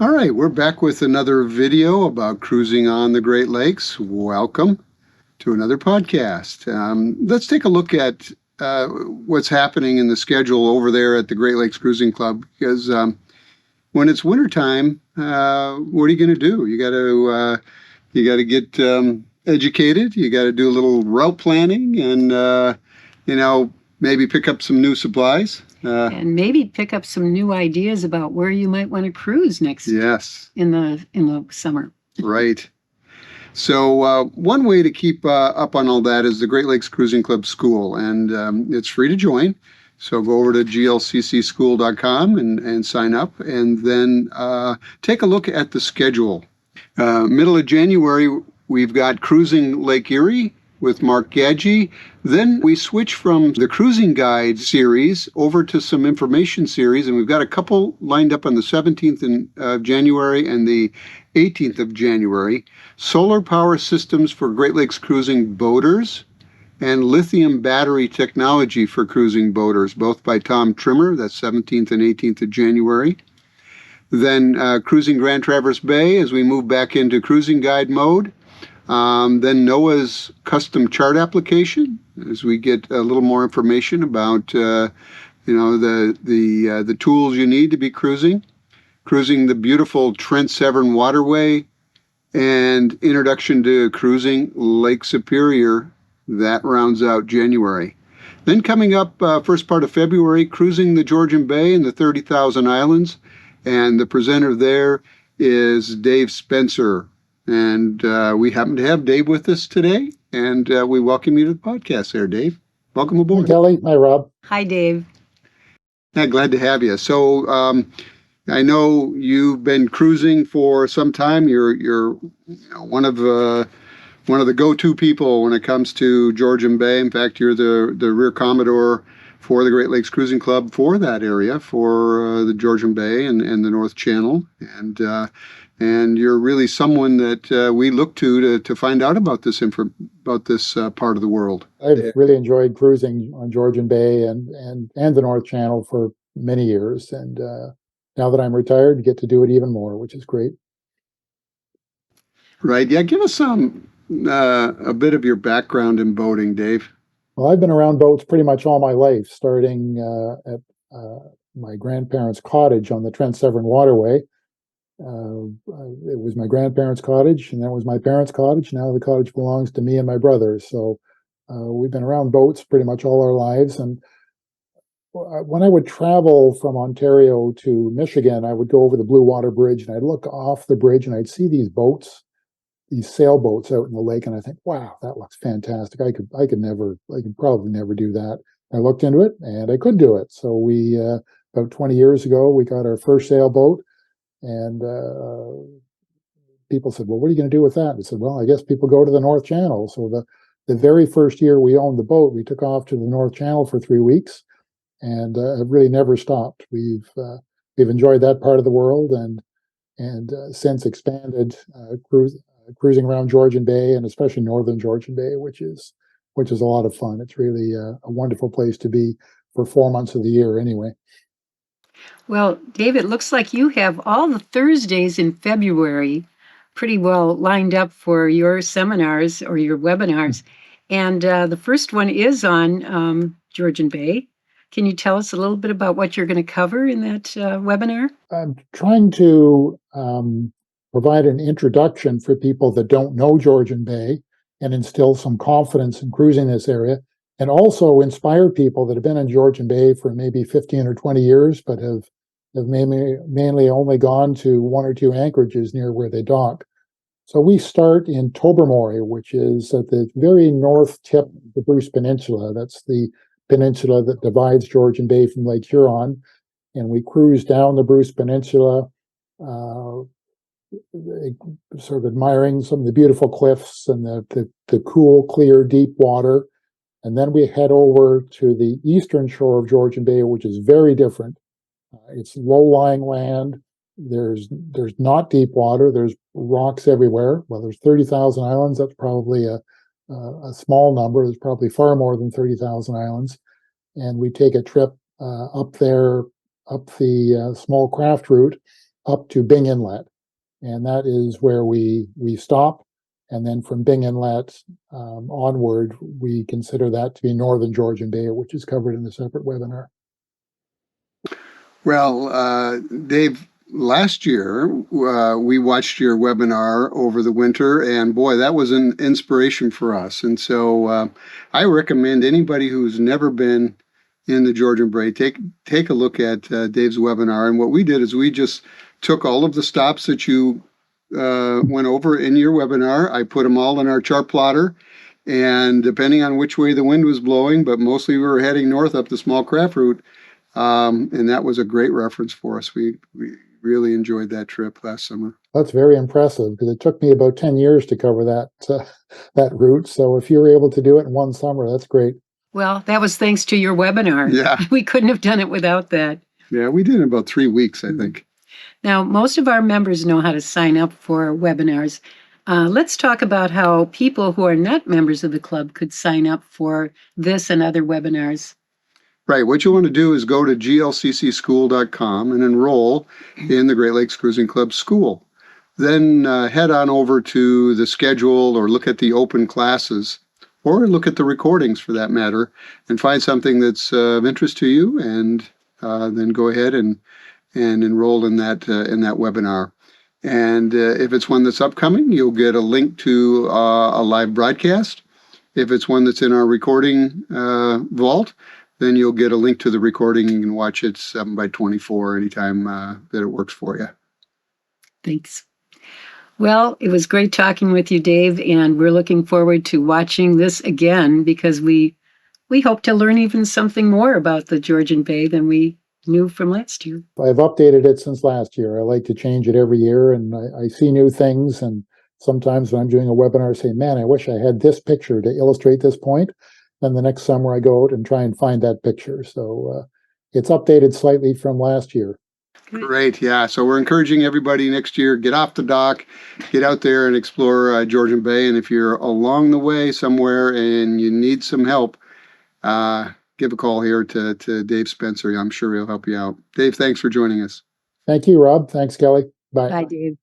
All right, we're back with another video about cruising on the Great Lakes. Welcome to another podcast. Let's take a look at what's happening in the schedule over there at the Great Lakes Cruising Club. Because when it's wintertime, what are you going to do? You got to get educated. You got to do a little route planning, and maybe pick up some new supplies. And maybe pick up some new ideas about where you might want to cruise next. Yes. In the summer. Right. So one way to keep up on all that is the Great Lakes Cruising Club School, and it's free to join. So go over to glccschool.com and sign up, and then take a look at the schedule. Middle of January, we've got Cruising Lake Erie with Mark Gadge. Then we switch from the cruising guide series over to some information series, and we've got a couple lined up on the 17th of January and the 18th of January. Solar power systems for Great Lakes cruising boaters and lithium battery technology for cruising boaters, both by Tom Trimmer. That's 17th and 18th of January. Then cruising Grand Traverse Bay as we move back into cruising guide mode. Then NOAA's custom chart application as we get a little more information about the tools you need to be cruising the beautiful Trent Severn Waterway, and introduction to cruising Lake Superior. That rounds out January. Then coming up first part of February, cruising the Georgian Bay and the 30,000 Islands, and the presenter there is Dave Spencer. And we happen to have Dave with us today, and we welcome you to the podcast there, Dave. Welcome aboard. Hi, Kelly. Hi, Rob. Hi, Dave. Yeah, glad to have you. So I know you've been cruising for some time. You're one of the go-to people when it comes to Georgian Bay. In fact, you're the rear commodore for the Great Lakes Cruising Club for that area, for the Georgian Bay and the North Channel, and you're really someone that we look to find out about this part of the world. I've really enjoyed cruising on Georgian Bay and the North Channel for many years, and now that I'm retired, get to do it even more, which is great. Right. Yeah. Give us a bit of your background in boating, Dave. Well, I've been around boats pretty much all my life, starting at my grandparents' cottage on the Trent Severn Waterway. It was my grandparents' cottage, and that was my parents' cottage. Now the cottage belongs to me and my brother. So we've been around boats pretty much all our lives. And when I would travel from Ontario to Michigan, I would go over the Blue Water Bridge, and I'd look off the bridge, and I'd see these boats, these sailboats out in the lake, and I think, wow, that looks fantastic. I could probably never do that. I looked into it, and I could do it. So we about 20 years ago, we got our first sailboat. And people said, well, what are you going to do with that? And I said, well, I guess people go to the North Channel. So the very first year we owned the boat, we took off to the North Channel for 3 weeks, and have really never stopped. We've enjoyed that part of the world, and since expanded cruising around Georgian Bay, and especially northern Georgian Bay, which is a lot of fun. It's really a wonderful place to be for 4 months of the year anyway. Well, Dave, it looks like you have all the Thursdays in February pretty well lined up for your seminars or your webinars. And the first one is on Georgian Bay. Can you tell us a little bit about what you're going to cover in that webinar? I'm trying to provide an introduction for people that don't know Georgian Bay and instill some confidence in cruising this area, and also inspire people that have been in Georgian Bay for maybe 15 or 20 years, but have mainly only gone to 1 or 2 anchorages near where they dock. So we start in Tobermory, which is at the very north tip of the Bruce Peninsula. That's the peninsula that divides Georgian Bay from Lake Huron. And we cruise down the Bruce Peninsula, sort of admiring some of the beautiful cliffs and the cool, clear, deep water. And then we head over to the eastern shore of Georgian Bay, which is very different. It's low-lying land. There's not deep water. There's rocks everywhere. Well, there's 30,000 islands. That's probably a small number. There's probably far more than 30,000 islands. And we take a trip up there, up the small craft route, up to Bing Inlet. And that is where we stop. And then from Bing Inlet onward, we consider that to be northern Georgian Bay, which is covered in a separate webinar. Well, Dave, last year we watched your webinar over the winter, and boy, that was an inspiration for us. And so I recommend anybody who's never been in the Georgian Bay take a look at Dave's webinar. And what we did is we just took all of the stops that you went over in your webinar. I put them all in our chart plotter. And depending on which way the wind was blowing, but mostly we were heading north up the small craft route. And that was a great reference for us. We really enjoyed that trip last summer. That's very impressive because it took me about 10 years to cover that route. So if you were able to do it in one summer, that's great. Well, that was thanks to your webinar. Yeah. We couldn't have done it without that. Yeah, we did in about 3 weeks, I think. Now, most of our members know how to sign up for webinars. Let's talk about how people who are not members of the club could sign up for this and other webinars. Right. What you want to do is go to glccschool.com and enroll in the Great Lakes Cruising Club School. Then head on over to the schedule or look at the open classes or look at the recordings for that matter and find something that's of interest to you, and then go ahead and enroll in that webinar. And if it's one that's upcoming, you'll get a link to a live broadcast. If it's one that's in our recording vault, then you'll get a link to the recording. You can watch it 7x24 anytime that it works for you. Thanks. Well, it was great talking with you, Dave, and we're looking forward to watching this again because we hope to learn even something more about the Georgian Bay than we knew from last year. I've updated it since last year. I like to change it every year, and I see new things. And sometimes when I'm doing a webinar, I say, man, I wish I had this picture to illustrate this point. Then the next summer I go out and try and find that picture. So it's updated slightly from last year. Great. Yeah. So we're encouraging everybody next year, get off the dock, get out there and explore Georgian Bay. And if you're along the way somewhere and you need some help, give a call here to Dave Spencer. I'm sure he'll help you out. Dave, thanks for joining us. Thank you, Rob. Thanks, Kelly. Bye. Bye, Dave.